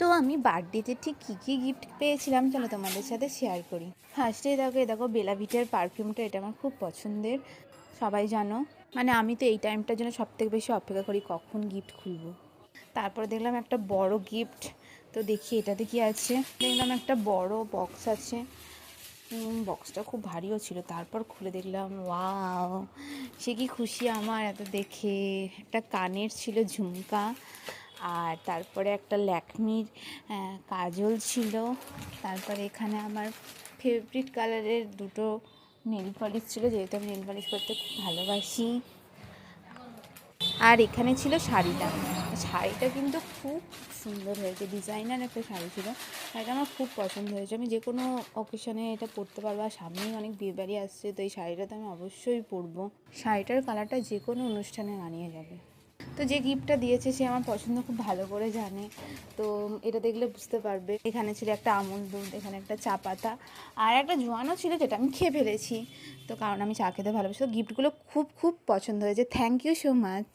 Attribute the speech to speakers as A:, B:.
A: তো আমি বার্থডেতে ঠিক কী কী গিফট পেয়েছিলাম চলো তোমাদের সাথে শেয়ার করি। ফার্স্টেই দেখো বেলা ভিটার পারফিউমটা, এটা আমার খুব পছন্দের, সবাই জানো। মানে আমি তো এই টাইমটার জন্য সবথেকে বেশি অপেক্ষা করি কখন গিফট খুলবো। তারপরে দেখলাম একটা বড় গিফট, তো দেখি এটাতে কি আছে। দেখলাম একটা বড় বক্স আছে, বক্সটা খুব ভারীও ছিল। তারপর খুলে দেখলাম ওয়াও, সে কি খুশি আমার এত দেখে। একটা কানের ছিল ঝুমকা, আর তারপরে একটা ল্যাকমির কাজল ছিল। তারপরে এখানে আমার ফেভারিট কালারের দুটো নেল পলিশ ছিল, যেহেতু আমি নেল পলিশ করতে খুব ভালোবাসি। আর এখানে ছিল শাড়িটা। শাড়িটা কিন্তু খুব সুন্দর হয়েছে, ডিজাইনার একটা শাড়ি ছিল। শাড়িটা আমার খুব পছন্দ হয়েছে, আমি যে কোনো অকেশনে এটা পরতে পারবো। আর সামনেই অনেক বিয়েবাড়ি আসছে, তো এই শাড়িটা তো আমি অবশ্যই পরবো। শাড়িটার কালারটা যে কোনো অনুষ্ঠানে মানিয়ে যাবে। তো যে গিফটটা দিয়েছে সে আমার পছন্দ খুব ভালো করে জানে, তো এটা দেখলে বুঝতে পারবে। এখানে ছিল একটা আমুল দুধ, এখানে একটা চা পাতা, আর একটা জোয়ানও ছিল যেটা আমি খেয়ে ফেলেছি, তো কারণ আমি চা খেতে ভালোবাসি। তো গিফটগুলো খুব খুব পছন্দ হয়েছে। Thank you so much.